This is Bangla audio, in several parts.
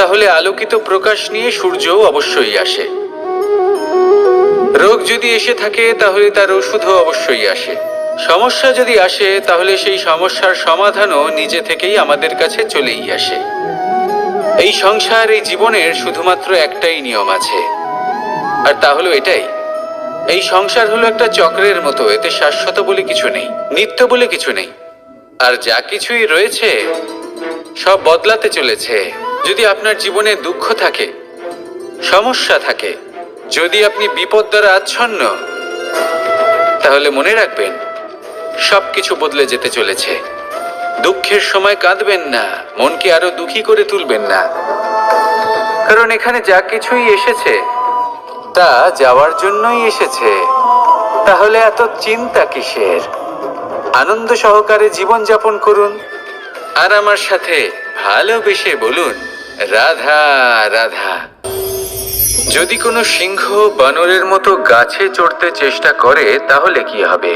তাহলে আলোকিত প্রকাশ নিয়ে সূর্যও অবশ্যই আসে। রোগ যদি এসে থাকে তাহলে তার ওষুধও অবশ্যই আসে। সমস্যা যদি আসে তাহলে সেই সমস্যার সমাধানও নিজে থেকেই আমাদের কাছে চলেই আসে। এই সংসার, এই জীবনের শুধুমাত্র একটাই নিয়ম আছে, আর তা হলো এটাই: এই সংসার হলো একটা চক্রের মতো। এতে শাশ্বত বলে কিছু নেই, নিত্য বলে কিছু নেই। আর যা কিছুই রয়েছে সব বদলাতে চলেছে। যদি আপনার জীবনে দুঃখ থাকে, সমস্যা থাকে, যদি আপনি বিপদ দ্বারা আচ্ছন্ন, তাহলে মনে রাখবেন সবকিছু বদলে যেতে চলেছে। দুঃখের সময় কাঁদবেন না, মনকে আরো দুঃখী করে তুলবেন না, কারণ এখানে যা কিছুই এসেছে তা যাওয়ার জন্যই এসেছে। তাহলে এত চিন্তা কিসের? আনন্দ সহকারে জীবন যাপন করুন, আর আমার সাথে ভালোবেসে বলুন রাধা রাধা। যদি কোনো সিংহ বানরের মতো গাছে চড়তে চেষ্টা করে তাহলে কি হবে?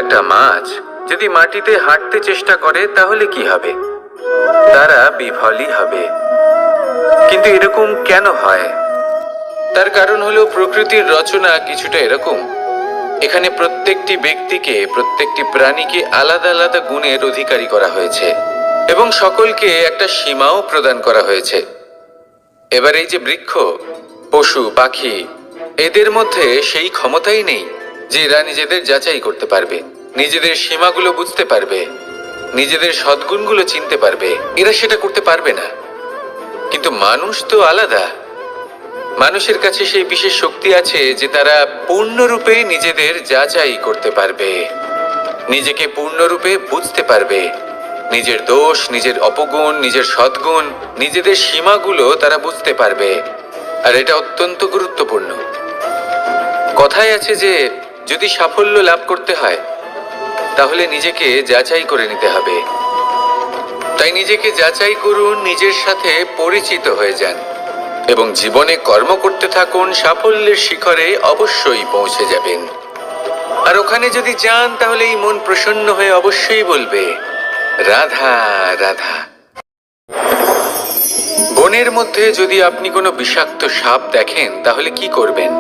একটা মাছ যদি মাটিতে হাঁটতে চেষ্টা করে তাহলে কি হবে? তারা বিফলই হবে। কিন্তু এরকম কেন হয়? তার কারণ হলো প্রকৃতির রচনা কিছুটা এরকম। এখানে প্রত্যেকটি ব্যক্তিকে, প্রত্যেকটি প্রাণীকে আলাদা আলাদা গুণের অধিকারী করা হয়েছে এবং সকলকে একটা সীমাও প্রদান করা হয়েছে। এবার এই যে বৃক্ষ, পশু, পাখি, এদের মধ্যে সেই ক্ষমতাই নেই যে এরা নিজেদের যাচাই করতে পারবে, নিজেদের সীমাগুলো বুঝতে পারবে, নিজেদের সদ্গুণগুলো চিনতে পারবে। এরা সেটা করতে পারবে না। কিন্তু মানুষ তো আলাদা। মানুষের কাছে সেই বিশেষ শক্তি আছে যে তারা পূর্ণরূপে নিজেদের যাচাই করতে পারবে, নিজেকে পূর্ণরূপে বুঝতে পারবে, নিজের দোষ, নিজের অপগুণ, নিজের সদ্গুণ, নিজেদের সীমাগুলো তারা বুঝতে পারবে। আর এটা অত্যন্ত গুরুত্বপূর্ণ। কথায় আছে যে যদি সাফল্য লাভ করতে হয় তাহলে নিজেকে যাচাই করে নিতে হবে। তাই নিজেকে যাচাই করুন, নিজের সাথে পরিচিত হয়ে যান এবং জীবনে কর্ম করতে থাকুন। সাফল্যের শিখরে অবশ্যই পৌঁছে যাবেন। আর ওখানে যদি যান তাহলে এই মন প্রসন্ন হয়ে অবশ্যই বলবে রাধা রাধা। বনের মধ্যে যদি আপনি কোনো বিষাক্ত সাপ দেখেন তাহলে কি করবেন?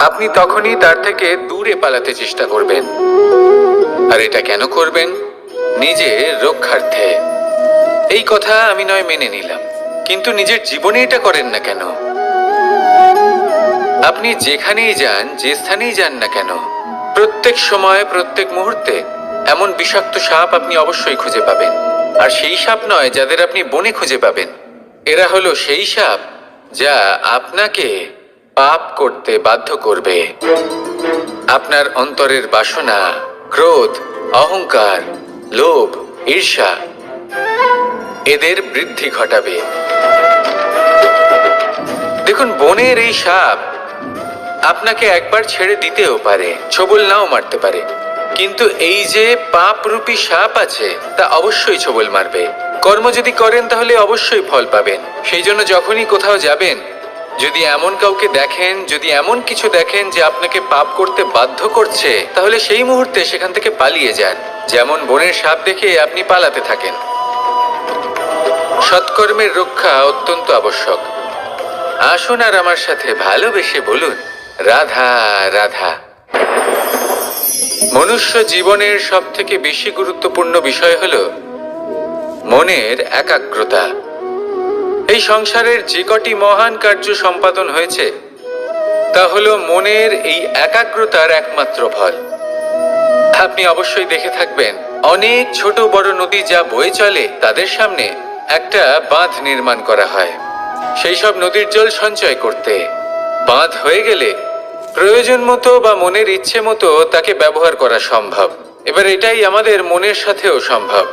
আপনি তখনই তার থেকে দূরে পালাতে চেষ্টা করবেন। আর এটা কেন করবেন? নিজের রক্ষার্থে। এই কথা আমি নয় মেনে নিলাম, কিন্তু নিজের জীবনে এটা করেন না কেন? আপনি যেখানেই যান, যে স্থানেই যান না কেন, প্রত্যেক সময়, প্রত্যেক মুহূর্তে এমন বিষাক্ত সাপ আপনি অবশ্যই খুঁজে পাবেন। আর সেই সাপ নয় যাদের আপনি বনে খুঁজে পাবেন। এরা হলো সেই সাপ যা আপনাকে পাপ করতে বাধ্য করবে। আপনার অন্তরের বাসনা, ক্রোধ, অহংকার, লোভ, ঈর্ষা, এদের বৃদ্ধি ঘটাবে। দেখুন, বনের এই সাপ আপনাকে একবার ছেড়ে দিতেও পারে, ছোবল নাও মারতে পারে, কিন্তু এই যে পাপরূপী সাপ আছে তা অবশ্যই ছোবল মারবে। কর্ম যদি করেন তাহলে অবশ্যই ফল পাবেন। সেই জন্য যখনই কোথাও যাবেন, যদি এমন কাউকে দেখেন, যদি এমন কিছু দেখেন যে আপনাকে পাপ করতে বাধ্য করছে, তাহলে সেই মুহূর্তে সেখান থেকে পালিয়ে যান। যেমন বনের সাপ দেখে আপনি পালাতে থাকেন। সৎকর্মের রক্ষা অত্যন্ত আবশ্যক। আসুন আর আমার সাথে ভালোবেসে বলুন রাধা রাধা। মনুষ্য জীবনের সব থেকে বেশি গুরুত্বপূর্ণ বিষয় হলো মনের একাগ্রতা। এই সংসারের যে কটি মহান কার্য সম্পাদন হয়েছে তা হলো মনের এই একাগ্রতার একমাত্র ফল। আপনি অবশ্যই দেখে থাকবেন, অনেক ছোট বড় নদী যা বয়ে চলে তাদের সামনে একটা বাঁধ নির্মাণ করা হয় সেই সব নদীর জল সঞ্চয় করতে। বাঁধ হয়ে গেলে প্রয়োজন মতো বা মনের ইচ্ছে মতো তাকে ব্যবহার করা সম্ভব। এবার এটাই আমাদের মনের সাথেও সম্ভব।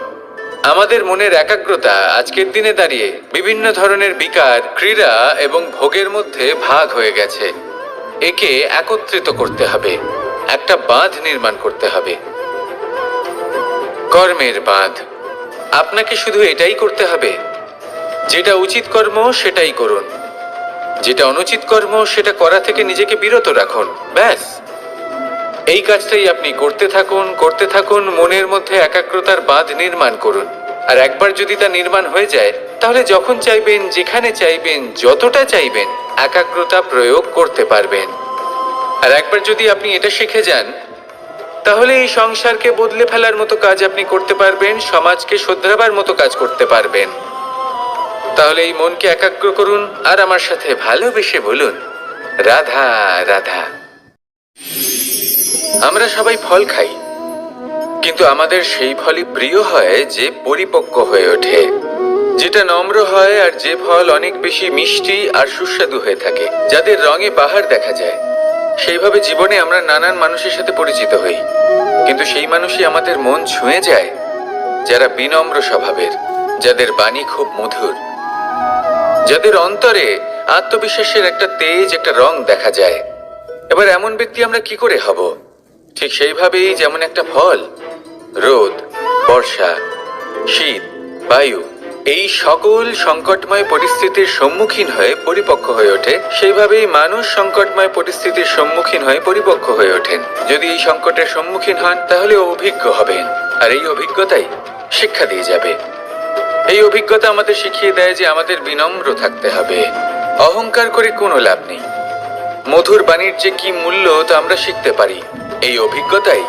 আমাদের মনের একাগ্রতা আজকের দিনে দাঁড়িয়ে বিভিন্ন ধরনের বিকার, ক্রীড়া এবং ভোগের মধ্যে ভাগ হয়ে গেছে। একে একত্রিত করতে হবে, একটা বাঁধ নির্মাণ করতে হবে, কর্মের বাঁধ। আপনাকে শুধু এটাই করতে হবে, যেটা উচিত কর্ম সেটাই করুন, যেটা অনুচিত কর্ম সেটা করা থেকে নিজেকে বিরত রাখুন। ব্যাস, এই কাজটাই আপনি করতে থাকুন, করতে থাকুন। মনের মধ্যে একাগ্রতার বাঁধ নির্মাণ করুন। আর একবার যদি তা নির্মাণ হয়ে যায় তাহলে যখন চাইবেন, যেখানে চাইবেন, যতটা চাইবেন একাগ্রতা প্রয়োগ করতে পারবেন। আর একবার যদি আপনি এটা শিখে যান, তাহলে এই সংসারকে বদলে ফেলার মতো কাজ আপনি করতে পারবেন, সমাজকে শোধরাবার মতো কাজ করতে পারবেন। তাহলে এই মনকে একাগ্র করুন আর আমার সাথে ভালোবেসে বলুন, রাধা রাধা। আমরা সবাই ফল খাই, কিন্তু আমাদের সেই ফলই প্রিয় হয় যে পরিপক্ক হয়ে ওঠে, যেটা নম্র হয়, আর যে ফল অনেক বেশি মিষ্টি আর সুস্বাদু হয়ে থাকে, যাদের রঙে বাহার দেখা যায়। সেইভাবে জীবনে আমরা নানান মানুষের সাথে পরিচিত হই, কিন্তু সেই মানুষই আমাদের মন ছুঁয়ে যায় যারা বিনম্র স্বভাবের, যাদের বাণী খুব মধুর, যাদের অন্তরে আত্মবিশ্বাসের একটা তেজ, একটা রং দেখা যায়। এবার এমন ব্যক্তি আমরা কি করে হব? ঠিক সেইভাবেই যেমন একটা ফল রোদ, বর্ষা, শীত, বায়ু এই সকল সংকটময় পরিস্থিতির সম্মুখীন হয়ে পরিপক্ক হয়ে ওঠে, সেইভাবেই মানুষ সংকটময় পরিস্থিতির সম্মুখীন হয়ে পরিপক্ক হয়ে ওঠেন। যদি এই সংকটের সম্মুখীন হন তাহলে অভিজ্ঞ হবেন, আর এই অভিজ্ঞতাই শিক্ষা দিয়ে যাবে। এই অভিজ্ঞতা আমাদের শিখিয়ে দেয় যে আমাদের বিনম্র থাকতে হবে। অহংকার করে কোনো লাভ নেই। মধুর বাণীর যে কি মূল্য তা আমরা শিখতে পারি। এই অভিজ্ঞতাই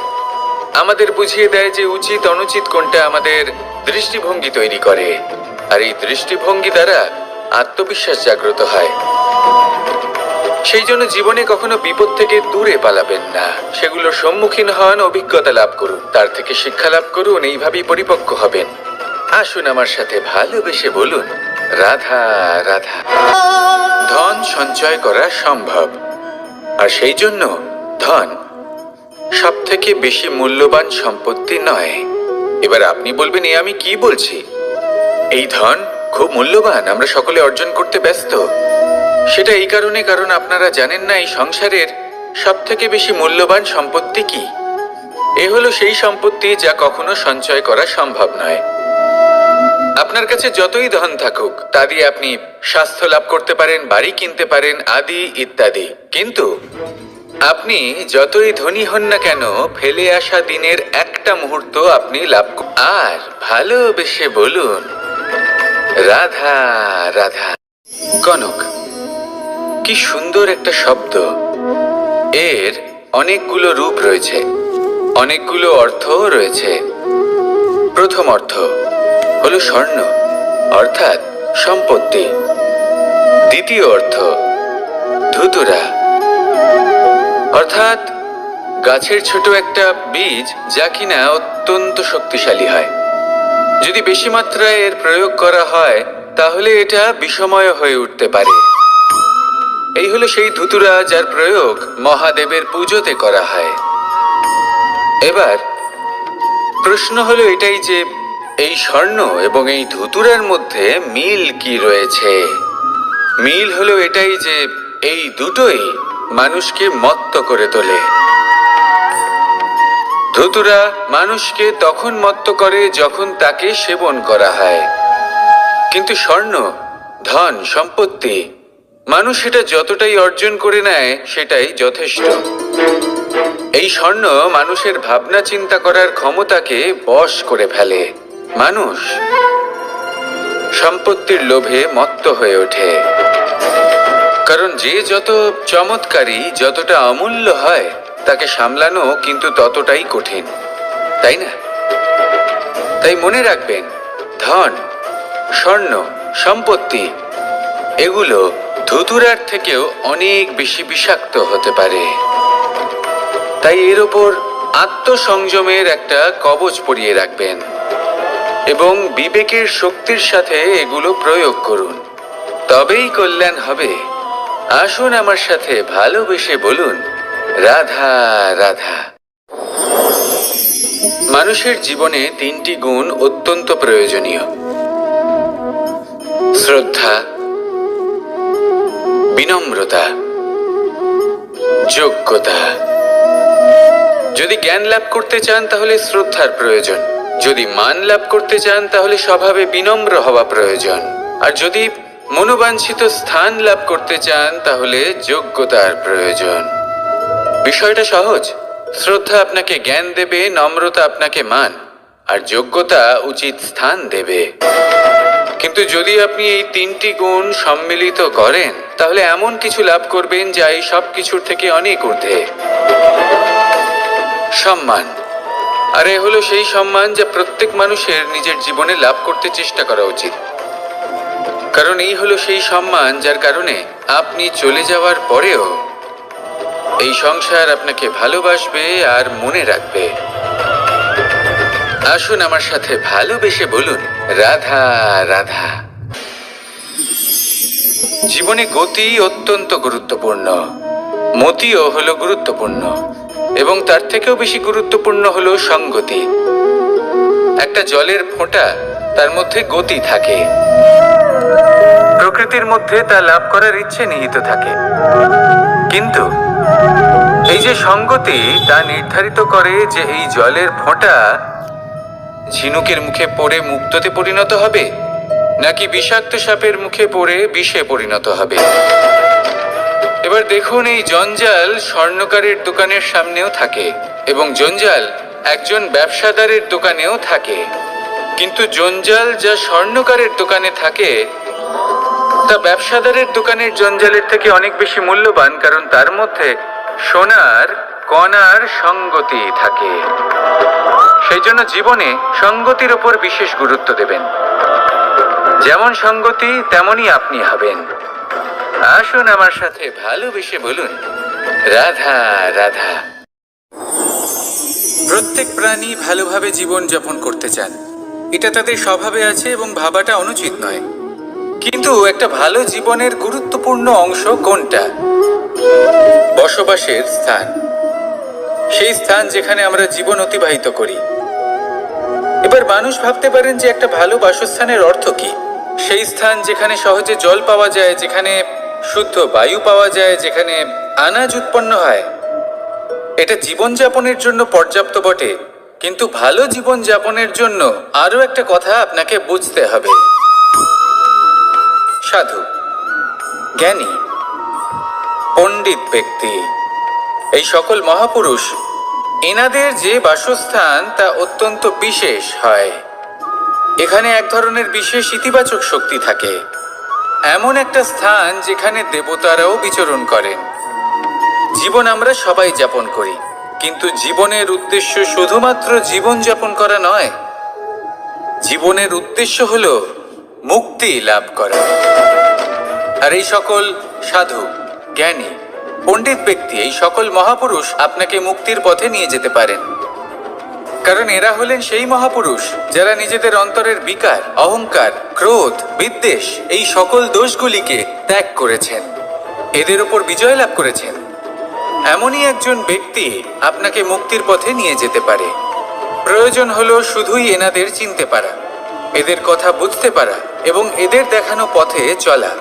আমাদের বুঝিয়ে দেয় যে উচিত অনুচিত কোনটা, আমাদের দৃষ্টিভঙ্গি তৈরি করে, আর এই দৃষ্টিভঙ্গি দ্বারা আত্মবিশ্বাস জাগ্রত হয়। সেই জন্য জীবনে কখনো বিপদ থেকে দূরে পালাবেন না, সেগুলোর সম্মুখীন হন, অভিজ্ঞতা লাভ করুন, তার থেকে শিক্ষা লাভ করুন, এইভাবেই পরিপক্ক হবেন। আসুন আমার সাথে ভালোবেসে বলুন, রাধা রাধা। ধন সঞ্চয় করা সম্ভব, আর সেই জন্য ধন সব থেকে বেশি মূল্যবান সম্পত্তি নয়। এবার আপনি বলবেন, এ আমি কি বলছি? এই ধন খুব মূল্যবান, আমরা সকলে অর্জন করতে ব্যস্ত। সেটা এই কারণে, কারণ আপনারা জানেন না এই সংসারের সব থেকে বেশি মূল্যবান সম্পত্তি কি। এ হলো সেই সম্পত্তি যা কখনো সঞ্চয় করা সম্ভব নয়। আপনার কাছে যতই ধন থাকুক তা দিয়ে আপনি স্বাস্থ্য লাভ করতে পারেন, বাড়ি কিনতে পারেন, আদি ইত্যাদি, কিন্তু আপনি যতই ধনী হন না কেন, ফেলে আসা দিনের একটা মুহূর্ত আপনি লাভ আর ভালোবেসে বলুন, রাধা রাধা। কনক, কি সুন্দর একটা শব্দ। এর অনেকগুলো রূপ রয়েছে, অনেকগুলো অর্থও রয়েছে। প্রথম অর্থ হলো স্বর্ণ, অর্থাৎ সম্পত্তি। দ্বিতীয় অর্থ ধুতুরা, অর্থাৎ গাছের ছোট একটা বীজ, যা কিনা অত্যন্ত শক্তিশালী হয়। যদি বেশি মাত্রায় এর প্রয়োগ করা হয় তাহলে এটা বিষময় হয়ে উঠতে পারে। এই হলো সেই ধুতুরা যার প্রয়োগ মহাদেবের পুজোতে করা হয়। এবার প্রশ্ন হলো এটাই যে এই স্বর্ণ এবং এই ধুতুরার মধ্যে মিল কি রয়েছে? মিল হলো এটাই যে এই দুটোই মানুষকে মত্ত করে তোলে। ধুতুরা মানুষকে তখন মত্ত করে যখন তাকে সেবন করা হয়, কিন্তু স্বর্ণ, ধন, সম্পত্তি, মানুষ সেটা যতটাই অর্জন করে নেয় সেটাই যথেষ্ট। এই স্বর্ণ মানুষের ভাবনা চিন্তা করার ক্ষমতাকে বশ করে ফেলে। মানুষ সম্পত্তির লোভে মত্ত হয়ে ওঠে, কারণ যে যত চমৎকারী, যতটা অমূল্য হয় তাকে সামলানো কিন্তু ততটাই কঠিন, তাই না? তাই মনে রাখবেন, ধন, স্বর্ণ, সম্পত্তি এগুলো ধুতুরার থেকেও অনেক বেশি বিষাক্ত হতে পারে। তাই এর ওপর আত্মসংযমের একটা কবচ পরিয়ে রাখবেন এবং বিবেকের শক্তির সাথে এগুলো প্রয়োগ করুন, তবেই কল্যাণ হবে। আসুন আমার সাথে ভালোবেসে বলুন, রাধা রাধা। মানুষের জীবনে তিনটি গুণ অত্যন্ত প্রয়োজনীয়: শ্রদ্ধা, বিনম্রতা, যোগ্যতা। যদি জ্ঞান লাভ করতে চান তাহলে শ্রদ্ধার প্রয়োজন, যদি মান লাভ করতে চান তাহলে স্বভাবে বিনম্র হওয়া প্রয়োজন, আর যদি মনোবাঞ্ছিত স্থান লাভ করতে চান তাহলে যোগ্যতার প্রয়োজন। বিষয়টা সহজ। শ্রদ্ধা আপনাকে জ্ঞান দেবে, নম্রতা আপনাকে মান, আর যোগ্যতা উচিত স্থান দেবে। কিন্তু যদি আপনি এই তিনটি গুণ সম্মিলিত করেন তাহলে এমন কিছু লাভ করবেন যা এই সব কিছুর থেকে অনেক ঊর্ধ্বে। সম্মান। আর এ হলো সেই সম্মান যা প্রত্যেক মানুষের নিজের জীবনে লাভ করতে চেষ্টা করা উচিত, কারণ এই হলো সেই সম্মান যার কারণে আপনি চলে যাওয়ার পরেও এই সংসার আপনাকে ভালোবাসবে আর মনে রাখবে। আসুন আমার সাথে ভালোবেসে বলুন, রাধা রাধা। জীবনে গতি অত্যন্ত গুরুত্বপূর্ণ, মতিও হলো গুরুত্বপূর্ণ, এবং তার থেকেও বেশি গুরুত্বপূর্ণ হলো সঙ্গতি। একটা জলের ফোঁটা, তার মধ্যে গতি থাকে, প্রকৃতির মধ্যে তা লাভ করার ইচ্ছে নিহিত থাকে, কিন্তু এই যে সঙ্গতি তা নির্ধারিত করে যে এই জলের ফোঁটা ঝিনুকের মুখে পড়ে মুক্তোতে পরিণত হবে নাকি বিষাক্ত সাপের মুখে পড়ে বিষে পরিণত হবে। এবার দেখুন, এই জঞ্জাল স্বর্ণকারের দোকানের সামনেও থাকে এবং জঞ্জাল একজন ব্যবসাদারের দোকানেও থাকে, কিন্তু জঞ্জাল যা স্বর্ণকারের দোকানে থাকে তা ব্যবসাদারের দোকানের জঞ্জালের থেকে অনেক বেশি মূল্যবান, কারণ তার মধ্যে সোনার কণার সঙ্গতি থাকে। সেই জন্য জীবনে সঙ্গতির উপর বিশেষ গুরুত্ব দেবেন। যেমন সঙ্গতি তেমনই আপনি হবেন। আসুন আমার সাথে ভালোবেসে বলুন, রাধা রাধা। প্রত্যেক প্রাণী ভালোভাবে জীবন যাপন করতে চান, এটা তাদের স্বভাবে আছে এবং ভাবাটা অনুচিত নয়। কিন্তু একটা ভালো জীবনের গুরুত্বপূর্ণ অংশ কোনটা? বসবাসের স্থান, সেই স্থান যেখানে আমরা জীবন অতিবাহিত করি। এবার মানুষ ভাবতে পারেন যে একটা ভালো বাসস্থানের অর্থ কি? সেই স্থান যেখানে সহজে জল পাওয়া যায়, যেখানে শুদ্ধ বায়ু পাওয়া যায়, যেখানে আনাজ উৎপন্ন হয়। এটা জীবনযাপনের জন্য পর্যাপ্ত বটে, কিন্তু ভালো জীবনযাপনের জন্য আরও একটা কথা আপনাকে বুঝতে হবে। সাধু, জ্ঞানী, পণ্ডিত ব্যক্তি, এই সকল মহাপুরুষ, এনাদের যে বাসস্থান তা অত্যন্ত বিশেষ হয়। এখানে এক ধরনের বিশেষ ইতিবাচক শক্তি থাকে, এমন একটা স্থান যেখানে দেবতারাও বিচরণ করেন। জীবন আমরা সবাই যাপন করি, কিন্তু জীবনের উদ্দেশ্য শুধুমাত্র জীবন যাপন করা নয়। জীবনের উদ্দেশ্য হলো মুক্তি লাভ করা। আর এই সকল সাধু, জ্ঞানী, পণ্ডিত ব্যক্তি, এই সকল মহাপুরুষ আপনাকে মুক্তির পথে নিয়ে যেতে পারেন, কারণ এরা হলেন সেই মহাপুরুষ যারা নিজেদের অন্তরের বিকার, অহংকার, ক্রোধ, বিদ্বেষ এই সকল দোষগুলিকে ত্যাগ করেছেন, এদের উপর বিজয় লাভ করেছেন। এমনই একজন ব্যক্তি আপনাকে মুক্তির পথে নিয়ে যেতে পারে। প্রয়োজন হলো শুধুই এনাদের চিনতে পারা, এদের কথা বুঝতে পারা এবং এদের দেখানো পথে চলা।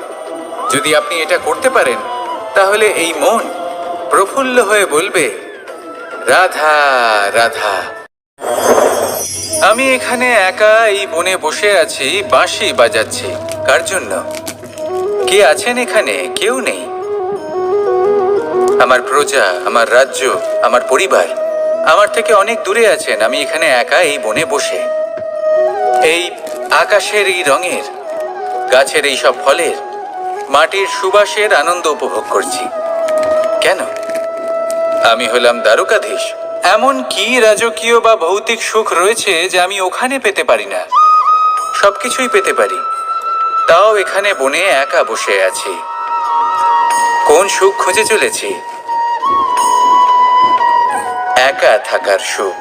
যদি আপনি এটা করতে পারেন তাহলে এই মন প্রফুল্ল হয়ে বলবে, রাধা রাধা। আমি এখানে একা এই বনে বসে আছি, বাঁশি বাজাচ্ছি। কার জন্য? কে আছেন এখানে? কেউ নেই। আমার প্রজা, আমার রাজ্য, আমার পরিবার আমার থেকে অনেক দূরে আছেন। আমি এখানে একা এই বনে বসে এই আকাশের এই রঙের, গাছের এই সব ফলের, মাটির সুবাসের আনন্দ উপভোগ করছি। কেন? আমি হলাম দ্বারকাধীশ। এমন কি রাজকীয় বা ভৌতিক সুখ রয়েছে যে আমি ওখানে পেতে পারি না? সবকিছুই পেতে পারি, তাও এখানে বনে একা বসে আছি। কোন সুখ খুঁজে চলেছি? একা থাকার সুখ।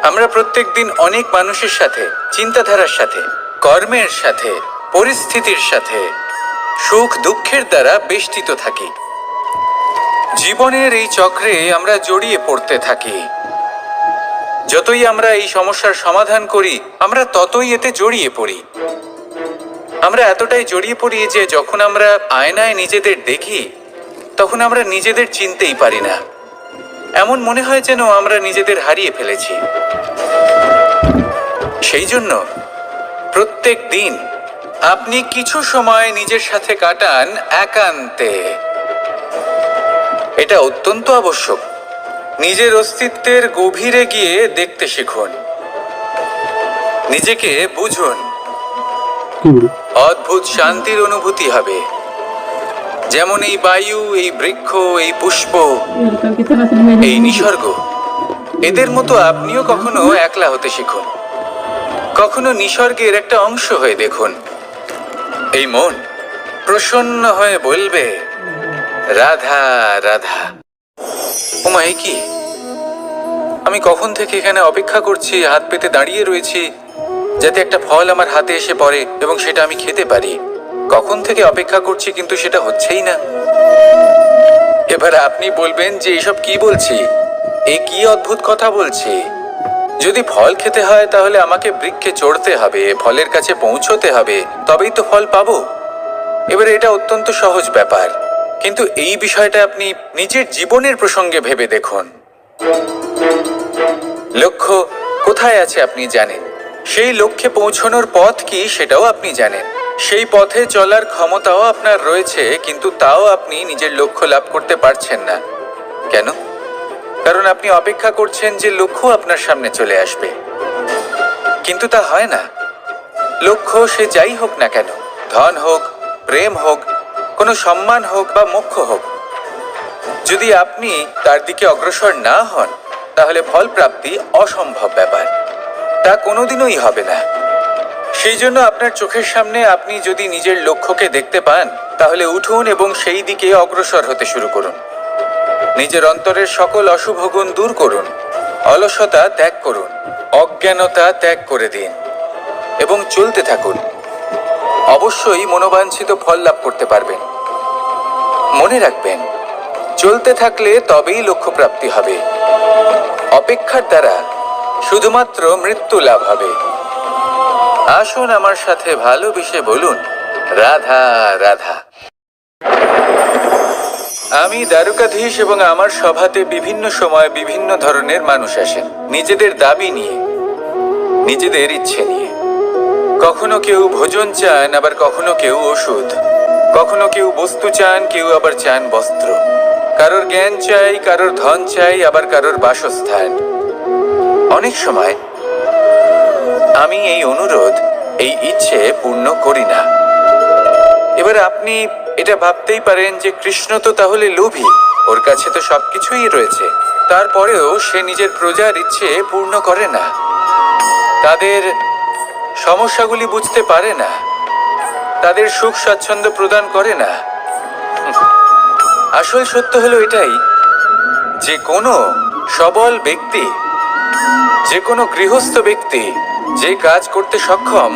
আমরা প্রত্যেকদিন অনেক মানুষের সাথে, চিন্তাধারার সাথে, কর্মের সাথে, পরিস্থিতির সাথে, সুখ দুঃখের দ্বারা বেষ্টিত থাকি। জীবনের এই চক্রে আমরা জড়িয়ে পড়তে থাকি। যতই আমরা এই সমস্যার সমাধান করি, আমরা ততই এতে জড়িয়ে পড়ি। আমরা এতটাই জড়িয়ে পড়ি যে যখন আমরা আয়নায় নিজেদের দেখি তখন আমরা নিজেদের চিনতেই পারি না। এমন মনে হয় যেন আমরা নিজেদের হারিয়ে ফেলেছি। সেই জন্য প্রত্যেক দিন আপনি কিছু সময় নিজের সাথে কাটান একান্তে। এটা অত্যন্ত আবশ্যক। নিজের অস্তিত্বের গভীরে গিয়ে দেখতে শিখুন, নিজেকে বুঝুন, অদ্ভুত শান্তির অনুভূতি হবে। যেমন এই বায়ু, এই বৃক্ষ, এই পুষ্প, এই নিসর্গ, এদের মতো আপনিও কখনো একলা হতে শিখুন। কখনো নিসর্গের একটা অংশ হয়ে দেখুন। এই মন প্রসন্ন হয়ে বলবে, রাধা রাধা। ওমা, এ কি? আমি কখন থেকে এখানে অপেক্ষা করছি, হাত পেতে দাঁড়িয়ে রয়েছি যাতে একটা ফল আমার হাতে এসে পড়ে এবং সেটা আমি খেতে পারি। কখন থেকে অপেক্ষা করছি, কিন্তু সেটা হচ্ছেই না। এবার আপনি বলবেন যে এসব কি বলছি, এ কি অদ্ভুত কথা বলছি। যদি ফল খেতে হয় তাহলে আমাকে বৃক্ষে চড়তে হবে, ফলের কাছে পৌঁছতে হবে, তবেই তো ফল পাবো। এবারে এটা অত্যন্ত সহজ ব্যাপার, কিন্তু এই বিষয়টা আপনি নিজের জীবনের প্রসঙ্গে ভেবে দেখুন। লক্ষ্য কোথায় আছে আপনি জানেন, সেই লক্ষ্যে পৌঁছানোর পথ কি সেটাও আপনি জানেন, সেই পথে চলার ক্ষমতাও আপনার রয়েছে, কিন্তু তাও আপনি নিজের লক্ষ্য লাভ করতে পারছেন না। কেন? কারণ আপনি অপেক্ষা করছেন যে লক্ষ্য আপনার সামনে চলে আসবে, কিন্তু তা হয় না। লক্ষ্য সে যাই হোক না কেন, ধন হোক, প্রেম হোক, কোনো সম্মান হোক বা মোক্ষ হোক, যদি আপনি তার দিকে অগ্রসর না হন তাহলে ফল প্রাপ্তি অসম্ভব ব্যাপার, তা কোনোদিনই হবে না। সেই জন্য আপনার চোখের সামনে আপনি যদি নিজের লক্ষ্যকে দেখতে পান তাহলে উঠুন এবং সেই দিকে অগ্রসর হতে শুরু করুন। নিজের অন্তরের সকল অশুভ গুণ দূর করুন, অলসতা ত্যাগ করুন, অজ্ঞানতা ত্যাগ করে দিন এবং চলতে থাকুন। অবশ্যই মনোবাঞ্ছিত ফল লাভ করতে পারবেন। মনে রাখবেন, চলতে থাকলে তবেই লক্ষ্য প্রাপ্তি হবে। অপেক্ষার দ্বারা শুধুমাত্র মৃত্যু লাভ হবে। আসুন আমার সাথে ভালোবেসে বলুন, রাধা রাধা। আমি দ্বারকাধীশ এবং আমার সভাতে বিভিন্ন সময় বিভিন্ন ধরনের মানুষ আসেন, নিজেদের দাবি নিয়ে, নিজেদের ইচ্ছে নিয়ে। কখনো কেউ ভোজন চান, আবার কখনো কেউ ওষুধ, কখনো কেউ বস্তু চান, কেউ আবার চান বস্ত্র। কারোর জ্ঞান চাই, কারোর ধন চাই, আবার কারোর বাসস্থান। অনেক সময় আমি এই অনুরোধ, এই ইচ্ছে পূর্ণ করি না। এবার আপনি এটা ভাবতেই পারেন যে কৃষ্ণ তো তাহলে লোভী, ওর কাছে তো সবকিছুই রয়েছে, তারপরেও সে নিজের প্রজার ইচ্ছে পূর্ণ করে না, তাদের সমস্যাগুলি বুঝতে পারে না, তাদের সুখ স্বাচ্ছন্দ্য প্রদান করে না। আসল সত্য হলো এটাই যে কোনো সবল ব্যক্তি, যে কোনো গৃহস্থ ব্যক্তি যে কাজ করতে সক্ষম,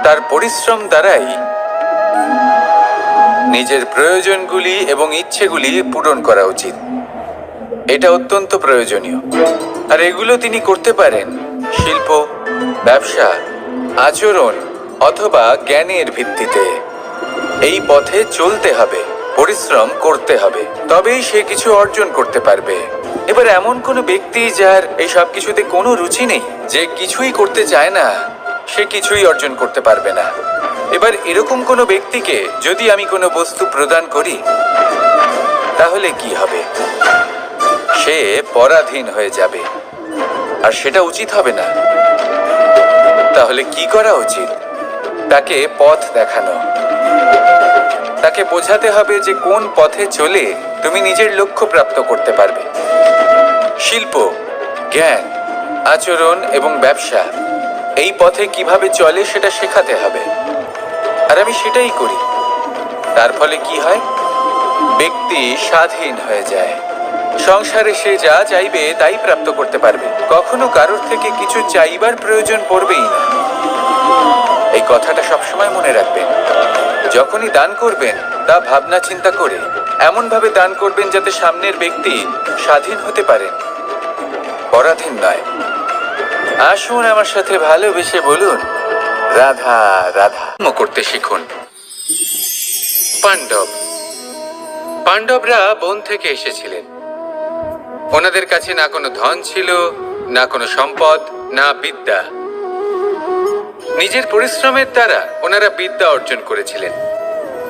তার পরিশ্রম দ্বারাই নিজের প্রয়োজনগুলি এবং ইচ্ছেগুলি পূরণ করা উচিত। এটা অত্যন্ত প্রয়োজনীয়, আর এগুলো তিনি করতে পারেন শিল্প, ব্যবসা, আচরণ অথবা জ্ঞানের ভিত্তিতে। এই পথে চলতে হবে, পরিশ্রম করতে হবে, তবেই সে কিছু অর্জন করতে পারবে। এবার এমন কোনো ব্যক্তি যার এই সব কিছুতে কোনো রুচি নেই, যে কিছুই করতে চায় না, সে কিছুই অর্জন করতে পারবে না। এবার এরকম কোনো ব্যক্তিকে যদি আমি কোনো বস্তু প্রদান করি তাহলে কি হবে? সে পরাধীন হয়ে যাবে, আর সেটা উচিত হবে না। তাহলে কি করা উচিত? তাকে পথ দেখানো, তাকে বোঝাতে হবে যে কোন পথে চলে তুমি নিজের লক্ষ্য প্রাপ্ত করতে পারবে। শিল্প, জ্ঞান, আচরণ এবং ব্যবসা, এই পথে কিভাবে চলে সেটা শেখাতে হবে, আর আমি সেটাই করি। তার ফলে কি হয়? ব্যক্তি স্বাধীন হয়ে যায়। সংসারে সে যা চাইবে তাই প্রাপ্ত করতে পারবে, কখনো কারোর থেকে কিছু চাইবার প্রয়োজন পড়বেই না। এই কথাটা সবসময় মনে রাখবেন। যখনই দান করবেন তা ভাবনা চিন্তা করে এমন ভাবে দান করবেন যাতে সামনের ব্যক্তি স্বাধীন হতে পারেন, পরাধীন নয়। আসুন আমার সাথে ভালোবেসে বলুন, রাধা রাধা। করতে শিখুন। পাণ্ডবরা বন থেকে এসেছিলেন। ওনাদের কাছে না কোনো ধন ছিল, না কোনো সম্পদ, না বিদ্যা। নিজের পরিশ্রমের দ্বারা ওনারা বিদ্যা অর্জন করেছিলেন,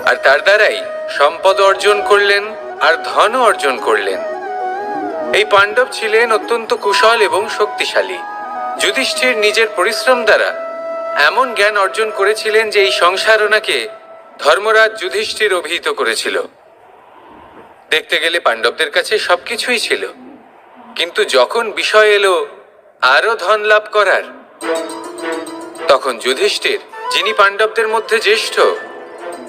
আর তার দ্বারাই সম্পদ অর্জন করলেন আর ধনও অর্জন করলেন। এই পাণ্ডব ছিলেন অত্যন্ত কুশল এবং শক্তিশালী। যুধিষ্ঠির নিজের পরিশ্রম দ্বারা এমন জ্ঞান অর্জন করেছিলেন যে এই সংসার ওনাকে ধর্মরাজ যুধিষ্ঠির অভিহিত করেছিল। দেখতে গেলে পাণ্ডবদের কাছে সবকিছুই ছিল, কিন্তু যখন বিষয় এলো আরো ধন লাভ করার, তখন যুধিষ্ঠির, যিনি পাণ্ডবদের মধ্যে জ্যেষ্ঠ,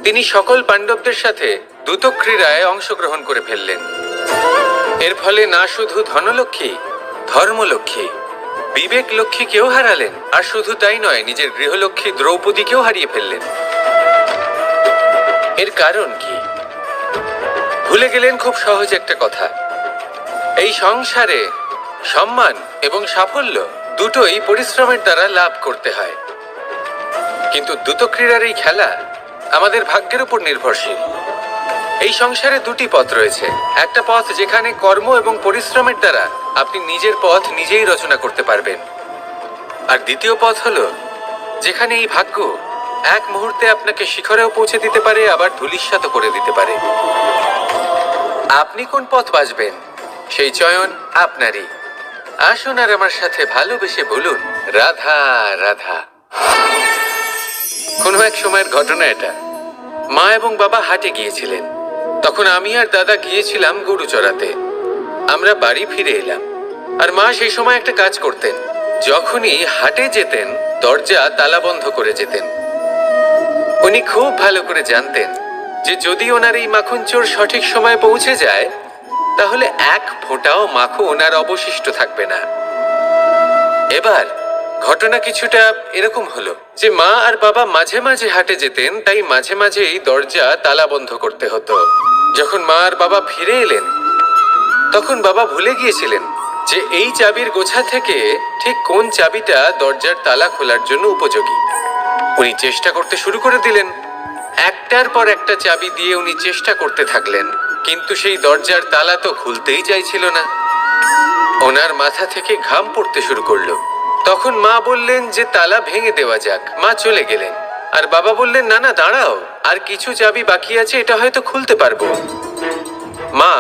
তিনি সকল পাণ্ডবদের সাথে দ্যুতক্রীড়ায় অংশগ্রহণ করে ফেললেন। এর ফলে না শুধু ধনলক্ষ্মী, ধর্মলক্ষ্মী, বিবেক লক্ষ্মীকেও হারালেন, আর শুধু তাই নয়, নিজের গৃহলক্ষ্মী দ্রৌপদীকেও হারিয়ে ফেললেন। এর কারণ কি? ভুলে গেলেন খুব সহজ একটা কথা, এই সংসারে সম্মান এবং সাফল্য দুটোই পরিশ্রমের দ্বারা লাভ করতে হয়, কিন্তু দ্যুতক্রীড়ার এই খেলা আমাদের ভাগ্যের উপর নির্ভরশীল। এই সংসারে দুটি পথ রয়েছে, একটা পথ যেখানে কর্ম এবং পরিশ্রমের দ্বারা আপনি নিজের পথ নিজেই রচনা করতে পারবেন, আর দ্বিতীয় পথ হলো যেখানে এই ভাগ্য এক মুহূর্তে আপনাকে শিখরেও পৌঁছে দিতে পারে, আবার ধূলিসাৎ করে দিতে পারে। আপনি কোন পথ বাছবেন সেই চয়ন আপনারই। আসুন আর আমার সাথে ভালোবেসে বলুন, রাধা রাধা। কোনো এক সময়ের ঘটনা এটা। মা এবং বাবা হাটে গিয়েছিলেন, তখন আমি আর দাদা গিয়েছিলাম গরু চড়াতে। আমরা বাড়ি ফিরে এলাম, আর মা সেই সময় একটা কাজ করতেন, যখনই হাটে যেতেন দরজা তালা বন্ধ করে যেতেন। উনি খুব ভালো করে জানতেন যে যদি ওনার এই মাখন চোর সঠিক সময়ে পৌঁছে যায়, তাহলে এক ফোঁটাও মাখন আর অবশিষ্ট থাকবে না। এবার ঘটনা কিছুটা এরকম হলো যে মা আর বাবা মাঝে মাঝে হাটে যেতেন, তাই মাঝে মাঝেই দরজা তালা বন্ধ করতে হতো। যখন মা আর বাবা ফিরে এলেন, তখন বাবা ভুলে গিয়েছিলেন যে এই চাবির গোছা থেকে ঠিক কোন চাবিটা দরজার তালা খোলার জন্য উপযোগী। উনি চেষ্টা করতে শুরু করে দিলেন, একটার পর একটা চাবি দিয়ে উনি চেষ্টা করতে থাকলেন, কিন্তু সেই দরজার তালা তো খুলতেই চাইছিল না। ওনার মাথা থেকে ঘাম পড়তে শুরু করলো। তখন মা বললেন যে তালা ভেঙে দেওয়া যাক। মা চলে গেলেন, আর বাবা বললেন, না না দাঁড়াও, আর কিছু চাবি বাকি আছে, এটা হয়তো খুলতে পারবো। মা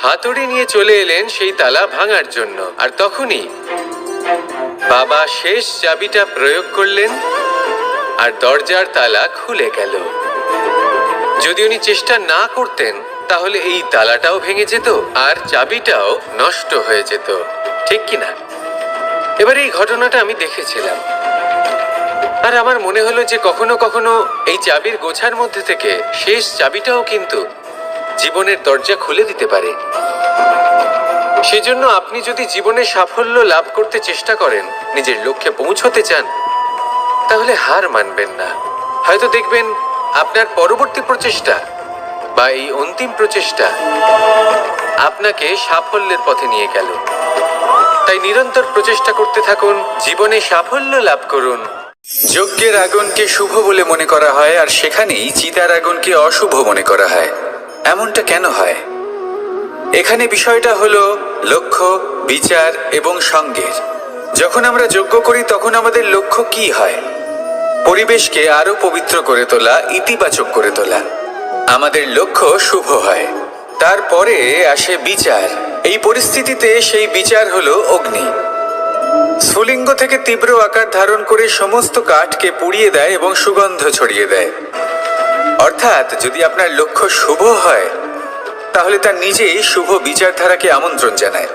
হাতুড়ি নিয়ে চলে এলেন সেই তালা ভাঙার জন্য, আর তখনই বাবা শেষ চাবিটা প্রয়োগ করলেন, আর দরজার তালা খুলে গেল। যদি উনি চেষ্টা না করতেন, তাহলে এই তালাটাও ভেঙে যেত আর চাবিটাও নষ্ট হয়ে যেত, ঠিক কিনা? এবার এই ঘটনাটা আমি দেখেছিলাম, আর আমার মনে হলো যে কখনো কখনো এই চাবির গোছার মধ্যে থেকে শেষ চাবিটাও কিন্তু জীবনের দরজা খুলে দিতে পারে। সেজন্য আপনি যদি জীবনে সাফল্য লাভ করতে চেষ্টা করেন, নিজের লক্ষ্যে পৌঁছতে চান, তাহলে হার মানবেন না। হয়তো দেখবেন আপনার পরবর্তী প্রচেষ্টা বা এই অন্তিম প্রচেষ্টা আপনাকে সাফল্যের পথে নিয়ে গেল। তাই নিরন্তর প্রচেষ্টা করতে থাকুন, জীবনে সাফল্য লাভ করুন। যজ্ঞের আগুনকে শুভ বলে মনে করা হয়, আর সেখানেই চিতার আগুনকে অশুভ মনে করা হয়। এমনটা কেন হয়? এখানে বিষয়টা হলো লক্ষ্য, বিচার এবং সঙ্গের। যখন আমরা যজ্ঞ করি, তখন আমাদের লক্ষ্য কি হয়? পরিবেশকে আরো পবিত্র করে তোলা, ইতিবাচক করে তোলা। আমাদের লক্ষ্য শুভ হয়। তারপরে আসে বিচার। এই পরিস্থিতিতে সেই বিচার হলো অগ্নি। স্ফুলিঙ্গ থেকে তীব্র আকার ধারণ করে সমস্ত কাঠকে পুড়িয়ে দেয় এবং সুগন্ধ ছড়িয়ে দেয়। অর্থাৎ যদি আপনার লক্ষ্য শুভ হয়, তাহলে তা নিজেই শুভ বিচারধারাকে আমন্ত্রণ জানায়।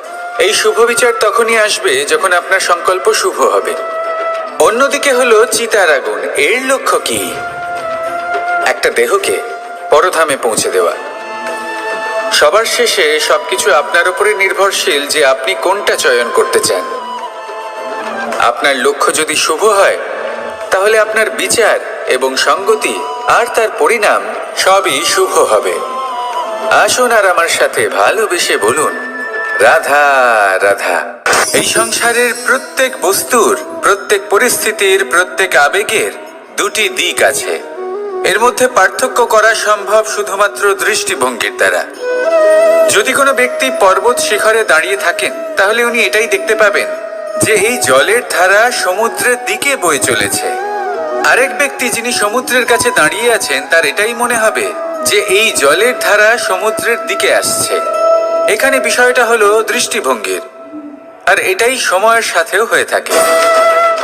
এই শুভ বিচার তখনই আসবে যখন আপনার সংকল্প শুভ হবে। অন্যদিকে হলো চিতার আগুন। এর লক্ষ্য কি? একটা দেহকে পরধামে পৌঁছে দেওয়া। সবার শেষে সবকিছু আপনার উপরে নির্ভরশীল যে আপনি কোনটা চয়ন করতে চান। আপনার লক্ষ্য যদি শুভ হয়, তাহলে আপনার বিচার এবং সঙ্গতি আর তার পরিণাম সবই শুভ হবে। আসুন আর আমার সাথে ভালোবেসে বলুন, রাধা রাধা। এই সংসারের প্রত্যেক বস্তুর, প্রত্যেক পরিস্থিতির, প্রত্যেক আবেগের দুটি দিক আছে। এর মধ্যে পার্থক্য করা সম্ভব শুধুমাত্র দৃষ্টিভঙ্গির দ্বারা। যদি কোনো ব্যক্তি পর্বত শিখরে দাঁড়িয়ে থাকেন, তাহলে উনি এটাই দেখতে পাবেন যে এই জলের ধারা সমুদ্রের দিকে বয়ে চলেছে। আরেক ব্যক্তি যিনি সমুদ্রের কাছে দাঁড়িয়ে আছেন, তার এটাই মনে হবে যে এই জলের ধারা সমুদ্রের দিকে আসছে। এখানে বিষয়টা হলো দৃষ্টিভঙ্গির, আর এটাই সময়ের সাথেও হয়ে থাকে।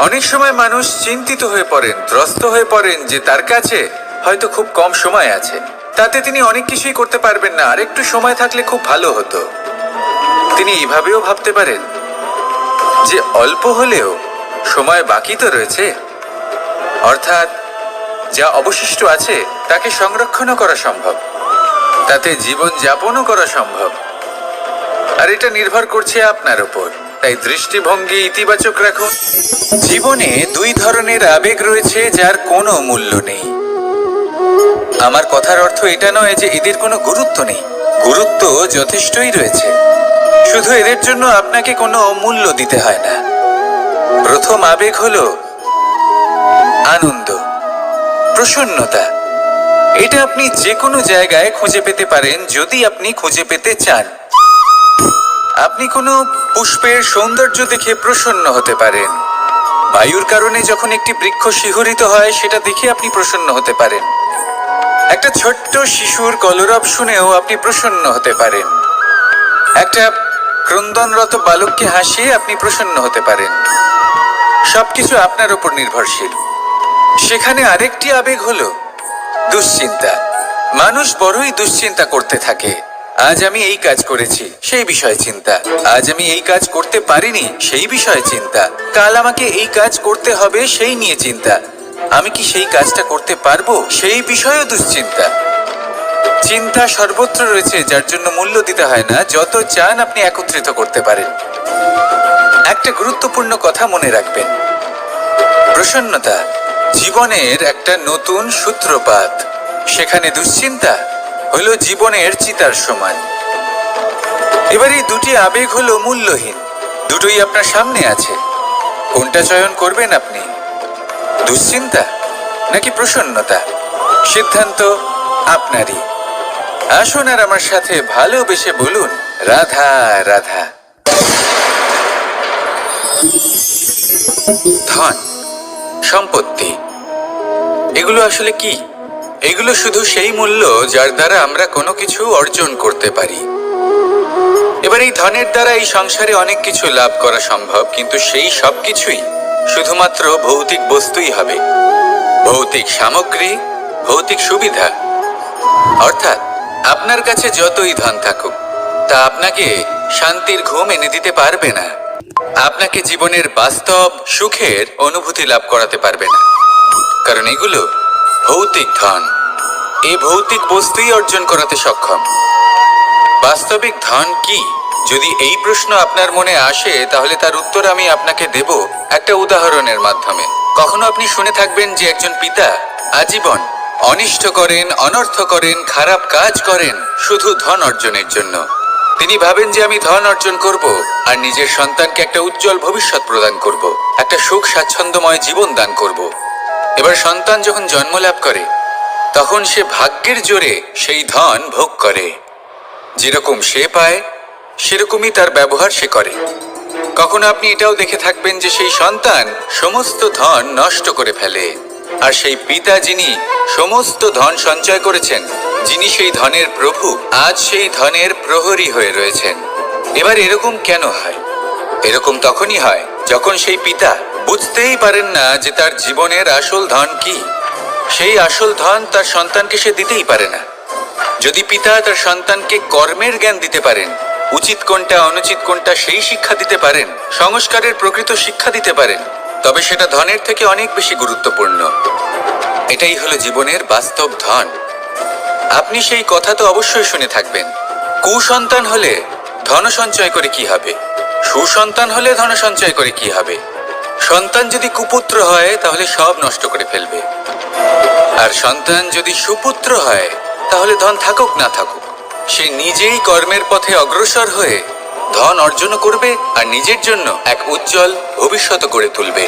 অনেক সময় মানুষ চিন্তিত হয়ে পড়েন, ত্রস্ত হয়ে পড়েন যে তার কাছে হয়তো খুব কম সময় আছে, তাতে তিনি অনেক কিছুই করতে পারবেন না, আর একটু সময় থাকলে খুব ভালো হতো। তিনি এভাবেও ভাবতে পারেন যে অল্প হলেও সময় বাকি তো রয়েছে, অর্থাৎ যা অবশিষ্ট আছে তাকে সংরক্ষণও করা সম্ভব, তাতে জীবন যাপনও করা সম্ভব। আর এটা নির্ভর করছে আপনার উপর। তাই দৃষ্টিভঙ্গি ইতিবাচক রাখুন। জীবনে দুই ধরনের আবেগ রয়েছে যার কোনো মূল্য নেই। আমার কথার অর্থ এটা নয় যে এদের কোনো গুরুত্ব নেই, গুরুত্ব যথেষ্টই রয়েছে, শুধু এদের জন্য আপনাকে কোনো মূল্য দিতে হয় না। প্রথম আবেগ হলো আনন্দ, প্রসন্নতা। এটা আপনি যে কোনো জায়গায় খুঁজে পেতে পারেন যদি আপনি খুঁজে পেতে চান। আপনি কোনো পুষ্পের সৌন্দর্য দেখে প্রসন্ন হতে পারেন। বায়ুর কারণে যখন একটি বৃক্ষ শিহরিত হয় সেটা দেখে আপনি প্রসন্ন হতে পারেন। একটা ছোট্ট শিশুর কলরব শুনেও আপনি প্রসন্ন হতে পারেন। একটা ক্রন্দনরত বালককে হাসিয়ে আপনি প্রসন্ন হতে পারেন। সবকিছু আপনার উপর নির্ভরশীল। সেখানে আরেকটি আবেগ হলো দুশ্চিন্তা। মানুষ বড়ই দুশ্চিন্তা করতে থাকে। আজ আমি এই কাজ করেছি, সেই বিষয়ে চিন্তা। আজ আমি এই কাজ করতে পারিনি, সেই বিষয়ে চিন্তা। কাল আমাকে এই কাজ করতে হবে, সেই নিয়ে চিন্তা। আমি কি সেই কাজটা করতে পারবো, সেই বিষয়েও দুশ্চিন্তা। চিন্তা সর্বত্র রয়েছে, যার জন্য মূল্য দিতে হয় না। যত চান আপনি একত্রিত করতে পারেন। একটা গুরুত্বপূর্ণ কথা মনে রাখবেন, প্রসন্নতা জীবনের একটা নতুন সূত্রপাত। সেখানে দুশ্চিন্তা হলো জীবনের চিতার সমান। এবার এই দুটি আবেগ হলো মূল্যহীন, দুটোই আপনার সামনে আছে। কোনটা চয়ন করবেন আপনি, দুশ্চিন্তা নাকি প্রসন্নতা? সিদ্ধান্ত আপনারই। আসুন আর আমার সাথে ভালোবেসে বলুন, রাধা রাধা। ধন, সম্পত্তি, এগুলো আসলে কি? এগুলো শুধু সেই মূল্য যার দ্বারা আমরা কোনো কিছু অর্জন করতে পারি। এবার এই ধনের দ্বারা এই সংসারে অনেক কিছু লাভ করা সম্ভব, কিন্তু সেই সব কিছুই শুধুমাত্র ভৌতিক বস্তুই হবে, ভৌতিক সামগ্রী, ভৌতিক সুবিধা। অর্থাৎ আপনার কাছে যতই ধন থাকুক, তা আপনাকে শান্তির ঘুম এনে দিতে পারবে না, আপনাকে জীবনের বাস্তব সুখের অনুভূতি লাভ করাতে পারবে না, কারণ এগুলো ভৌতিক ধন। এই ভৌতিক বস্তুই অর্জন করাতে সক্ষম। বাস্তবিক ধন কি? যদি এই প্রশ্ন আপনার মনে আসে, তাহলে তার উত্তর আমি আপনাকে দেব একটা উদাহরণের মাধ্যমে। কখনো আপনি শুনে থাকবেন যে একজন পিতা আজীবন অনিষ্ট করেন, অনর্থ করেন, খারাপ কাজ করেন শুধু ধন অর্জনের জন্য। তিনি ভাবেন যে আমি ধন অর্জন করব আর নিজের সন্তানকে একটা উজ্জ্বল ভবিষ্যৎ প্রদান করব, একটা সুখ স্বাচ্ছন্দ্যময় জীবন দান করব। এবার সন্তান যখন জন্ম লাভ করে, তখন সে ভাগ্যের জোরে সেই ধন ভোগ করে। যেরকম সে পায় সেরকমই তার ব্যবহার সে করে। কখনো আপনি এটাও দেখে থাকবেন যে সেই সন্তান সমস্ত ধন নষ্ট করে ফেলে, আর সেই পিতা যিনি সমস্ত ধন সঞ্চয় করেছেন, যিনি সেই ধনের প্রভু, আজ সেই ধনের প্রহরী হয়ে রয়েছেন। এবার এরকম কেন হয়? এরকম তখনই হয় যখন সেই পিতা বুঝতেই পারেন না যে তার জীবনের আসল ধন কি। সেই আসল ধন তার সন্তানকে সে দিতেই পারে না। যদি পিতা তার সন্তানকে কর্মের জ্ঞান দিতে পারেন, উচিত কোনটা অনুচিত কোনটা সেই শিক্ষা দিতে পারেন, সংস্কারের প্রকৃত শিক্ষা দিতে পারেন, তবে সেটা ধনের থেকে অনেক বেশি গুরুত্বপূর্ণ। এটাই হলো জীবনের বাস্তব ধন। আপনি সেই কথা তো অবশ্যই শুনে থাকবেন, কুসন্তান হলে ধন সঞ্চয় করে কি হবে, সুসন্তান হলে ধন সঞ্চয় করে কি হবে। সন্তান যদি কুপুত্র হয় তাহলে সব নষ্ট করে ফেলবে, আর সন্তান যদি সুপুত্র হয় তাহলে ধন থাকুক না থাকুক, সে নিজেই কর্মের পথে অগ্রসর হয়ে ধন অর্জন করবে আর নিজের জন্য এক উজ্জ্বল ভবিষ্যৎ গড়ে তুলবে।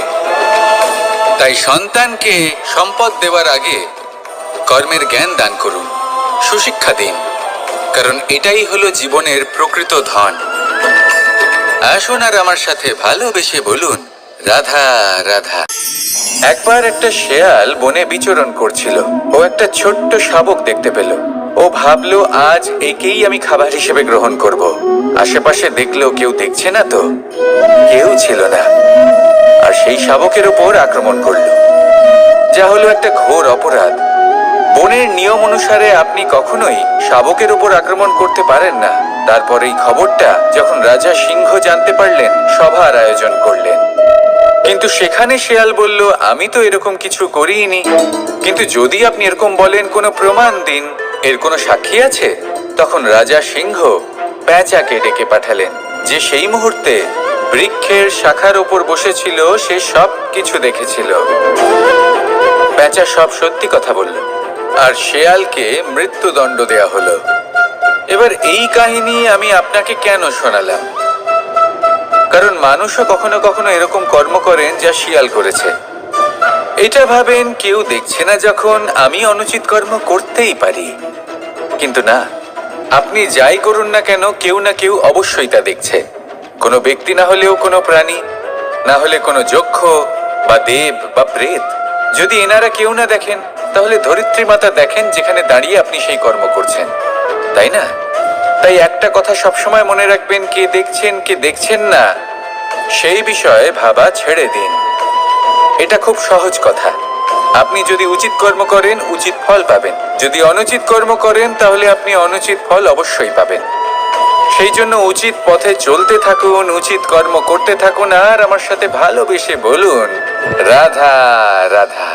তাই সন্তানকে সম্পদ দেওয়ার আগে কর্মের জ্ঞান দান করুন, সুশিক্ষা দিন, কারণ এটাই হলো জীবনের প্রকৃত ধন। আসুন আর আমার সাথে ভালোবেসে বলুন, রাধা রাধা। একবার একটা শেয়াল বনে বিচরণ করছিল। ও একটা ছোট্ট শাবক দেখতে পেল। ও ভাবলো, আজ একেই আমি খাবার হিসেবে গ্রহণ করব। আশেপাশে দেখলো কেউ দেখছে না তো, কেউ ছিল না। আর সেই শাবকের ওপর আক্রমণ করল, যা হলো একটা ঘোর অপরাধ। বনের নিয়ম অনুসারে আপনি কখনোই শাবকের উপর আক্রমণ করতে পারেন না। তারপর এই খবরটা যখন রাজা সিংহ জানতে পারলেন, সভার আয়োজন করলেন। কিন্তু সেখানে শেয়াল বলল, আমি তো এরকম কিছু করিনি। কিন্তু যদি আপনি এরকম বলেন, কোনো প্রমাণ দিন, এর কোনো সাক্ষী আছে? তখন রাজা সিংহ পেঁচাকে ডেকে পাঠালেন, যে সেই মুহূর্তে বৃক্ষের শাখার ওপর বসেছিল। সে সব কিছু দেখেছিল। পেঁচা সব সত্যি কথা বলল, আর শেয়ালকে মৃত্যুদণ্ড দেয়া হলো। এবার এই কাহিনী আমি আপনাকে কেন শোনালাম? কারণ মানুষও কখনো কখনো এরকম কর্ম করেন যা শিয়াল করেছে। এটা ভাবেন কেউ দেখছে না, যখন আমি অনুচিত কর্ম করতেই পারি। কিন্তু না, আপনি যাই করুন না কেন, কেউ না কেউ অবশ্যই তা দেখছে। কোনো ব্যক্তি না হলেও কোনো প্রাণী, না হলে কোনো যক্ষ বা দেব বা প্রেত। যদি এনারা কেউ না দেখেন, তাহলে ধরিত্রী মাতা দেখেন, যেখানে দাঁড়িয়ে আপনি সেই কর্ম করছেন, তাই না? তাই একটা কথা সবসময় মনে রাখবেন, কে দেখছেন কে দেখছেন না সেই বিষয়ে ভাবা ছেড়ে দিন। এটা খুব সহজ কথা। আপনি যদি উচিত কর্ম করেন, উচিত ফল পাবেন। যদি অনুচিত কর্ম করেন, তাহলে আপনি অনুচিত ফল অবশ্যই পাবেন। সেই জন্য উচিত পথে চলতে থাকুন, উচিত কর্ম করতে থাকুন, আর আমার সাথে ভালোবেসে বলুন, রাধা রাধা।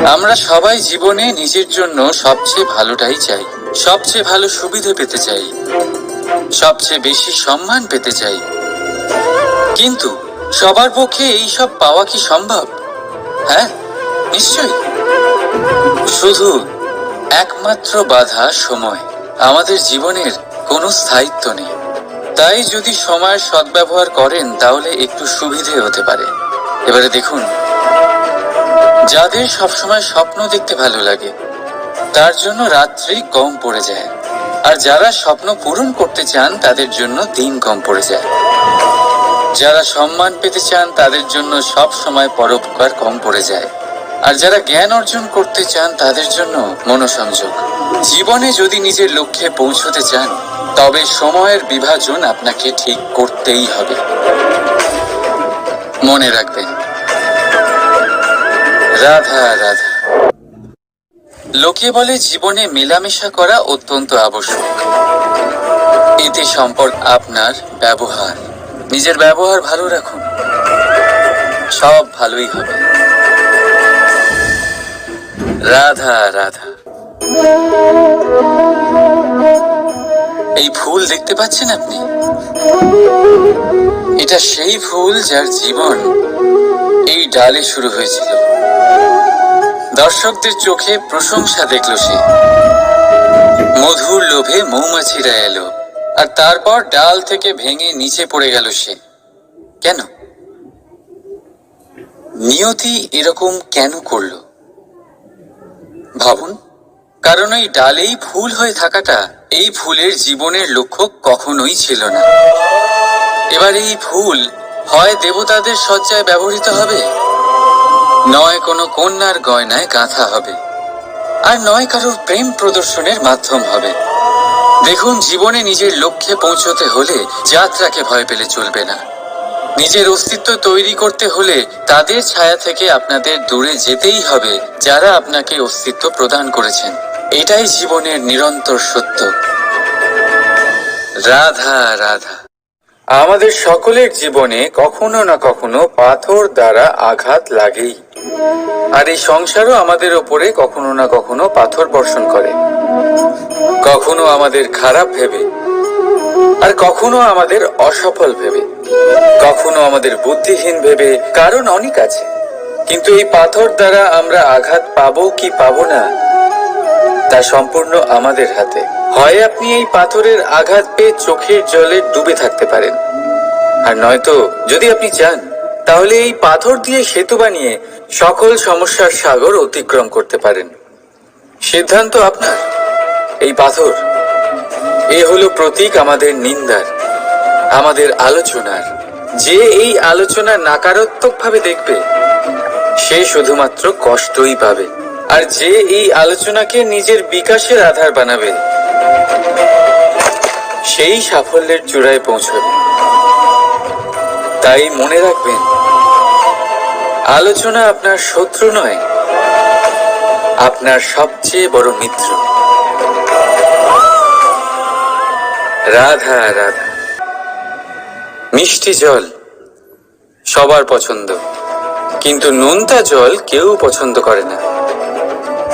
আমরা সবাই জীবনে নিজের জন্য সবচেয়ে ভালোটাই চাই, সবচেয়ে ভালো সুবিধে পেতে চাই, সবচেয়ে বেশি সম্মান পেতে চাই। কিন্তু সবার পক্ষে এই সব পাওয়া কি সম্ভব? হ্যাঁ, নিশ্চয়ই। শুধু একমাত্র বাধা সময়। আমাদের জীবনের কোনো স্থায়িত্ব নেই। তাই যদি সময়ের সদ্ব্যবহার করেন, তাহলে একটু সুবিধে হতে পারে। এবারে দেখুন, যাদের সবসময় স্বপ্ন দেখতে ভালো লাগে, তার জন্য রাত্রি কম পড়ে যায়। আর যারা স্বপ্ন পূরণ করতে চান, তাদের জন্য দিন কম পড়ে যায়। যারা সম্মান পেতে চান, তাদের জন্য সব সময় পরোপকার কম পড়ে যায়। আর যারা জ্ঞান অর্জন করতে চান, তাদের জন্য মনোসংযোগ। জীবনে যদি নিজের লক্ষ্যে পৌঁছতে চান, তবে সময়ের বিভাজন আপনাকে ঠিক করতেই হবে। মনে রাখবেন, রাধা রাধা। লোকে বলে জীবনে মেলামেশা করা অত্যন্ত আবশ্যক। এতে সম্পর্ক আপনার ব্যবহার, নিজের ব্যবহার ভালো রাখুন, সব ভালোই হবে। রাধা রাধা। এই ফুল দেখতে পাচ্ছেন আপনি? এটা সেই ফুল যার জীবন এই ডালে শুরু হয়েছিল। দর্শকদের চোখে প্রশংসা দেখল সে, মধুর লোভে মৌমাছিরা এলো, আর তারপর ডাল থেকে ভেঙে নিচে পড়ে গেল সে। কেন? নিয়তি এরকম কেন করল? ভাবুন। কারণ এই ডালেই ফুল হয়ে থাকাটা এই ফুলের জীবনের লক্ষ্য কখনোই ছিল না। এবার এই ফুল হয় দেবতাদের সজ্জায় ব্যবহৃত হবে, নয় কোনো কন্যার গয়নায় গাঁথা হবে, আর নয় কারোর প্রেম প্রদর্শনের মাধ্যম হবে। দেখুন, জীবনে নিজের লক্ষ্যে পৌঁছতে হলে যাত্রাকে ভয় পেলে চলবে না। নিজের অস্তিত্ব তৈরি করতে হলে তাদের ছায়া থেকে আপনাদের দূরে যেতেই হবে, যারা আপনাকে অস্তিত্ব প্রদান করেছেন। এটাই জীবনের নিরন্তর সত্য। রাধা রাধা। আমাদের সকলের জীবনে কখনো না কখনো পাথর দ্বারা আঘাত লাগেই। আর এই সংসারও আমাদের ওপরে কখনো না কখনো পাথর বর্ষণ করে। কখনো আমাদের খারাপ ভেবে, আর কখনো আমাদের অসফল ভেবে, কখনো আমাদের বুদ্ধিহীন ভেবে। কারণ অনেক আছে, কিন্তু এই পাথর দ্বারা আমরা আঘাত পাবো কি পাবো না, তা সম্পূর্ণ আমাদের হাতে। হয় আপনি এই পাথরের আঘাত পেয়ে চোখের জলে ডুবে থাকতে পারেন, আর নয়তো যদি আপনি চান, তাহলে এই পাথর দিয়ে সেতু বানিয়ে সকল সমস্যার সাগর অতিক্রম করতে পারেন। সিদ্ধান্ত আপনার। এই পাথর, এ হলো প্রতীক আমাদের নিন্দার, আমাদের আলোচনার। যে এই আলোচনা নাকারাত্মকভাবে দেখবে, সে শুধুমাত্র কষ্টই পাবে। আর যে এই আলোচনাকে নিজের বিকাশের আধার বানাবে, সেই সাফল্যের চূড়ায় পৌঁছবে। তাই মনে রাখবেন, আলোচনা আপনার শত্রু নয়, আপনার সবচেয়ে বড় মিত্র। রাধা রাধা। মিষ্টি জল সবার পছন্দ, কিন্তু নোনতা জল কেউ পছন্দ করে না।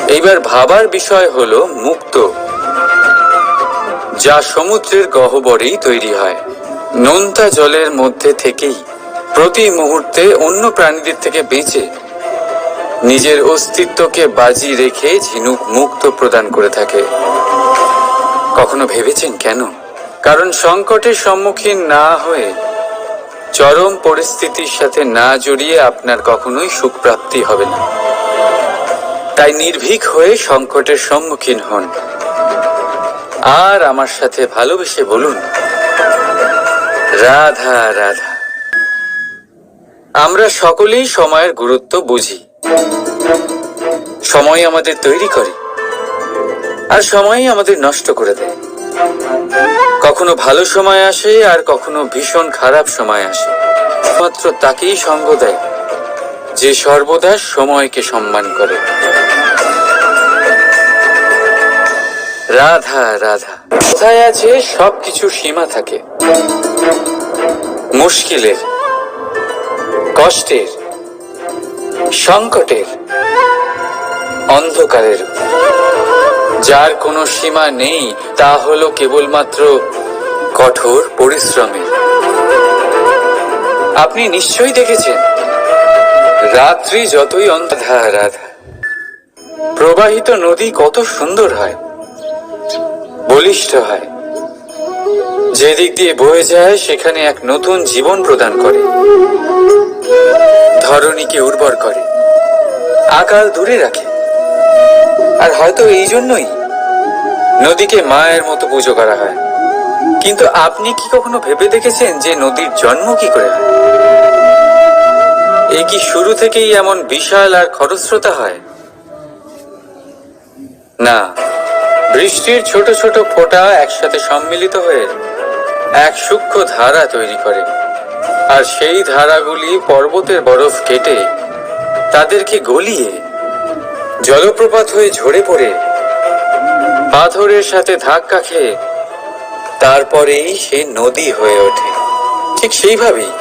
এইবার ভাবার বিষয় হলো মুক্তো, যা সমুদ্রের গহ্বরেই তৈরি হয়। নোনতা জলের মধ্যে থেকেই প্রতি মুহূর্তে অন্য প্রাণীদের থেকে বেঁচে নিজের অস্তিত্বকে বাজি রেখে ঝিনুক মুক্ত প্রদান করে থাকে। কখনো ভেবেছেন কেন? কারণ সংকটের সম্মুখীন না হয়ে, চরম পরিস্থিতির সাথে না জড়িয়ে আপনার কখনোই সুখ প্রাপ্তি হবে না। তাই নির্ভীক হয়ে সংকটের সম্মুখীন হন আর আমার সাথে ভালোবেসে বলুন, রাধা রাধা। আমরা সকলেই সময়ের গুরুত্ব বুঝি। সময় আমাদের তৈরি করে, আর সময়ই আমাদের নষ্ট করে দেয়। কখনো ভালো সময় আসে, আর কখনো ভীষণ খারাপ সময় আসে। মাত্র তাকেই সঙ্গ দেয় যে সর্বদা সময়কে সম্মান করে। রাধা রাধা। কোথায় আছে সবকিছু সীমা থাকে, মুশকিলের, কষ্টের, সংকটের, অন্ধকারের। যার কোনো সীমা নেই তা হলো কেবলমাত্র কঠোর পরিশ্রমের। আপনি নিশ্চয়ই দেখেছেন, রাত্রি যতই রাধা রাধা। প্রবাহিত নদী কত সুন্দর হয়, বলিষ্ঠ হয়। যেদিক দিয়ে বয়ে যায় সেখানে এক নতুন জীবন প্রদান করে, ধরণীকে উর্বর করে, আকাল দূরে রাখে। আর হয়তো এই জন্যই নদীকে মায়ের মতো পুজো করা হয়। কিন্তু আপনি কি কখনো ভেবে দেখেছেন যে নদীর জন্ম কি করে হয়? এ কি শুরু থেকেই এমন বিশাল আর খরস্রোতা হয়? না, বৃষ্টির ছোট ছোট ফোঁটা একসাথে সম্মিলিত হয়ে এক সূক্ষ্ম ধারা তৈরি করে। আর সেই ধারাগুলি পর্বতের বরফ কেটে তাদেরকে গলিয়ে জলপ্রপাত হয়ে ঝরে পড়ে পাথরের সাথে ধাক্কা খেয়ে তারপরেই সে নদী হয়ে ওঠে। ঠিক সেইভাবেই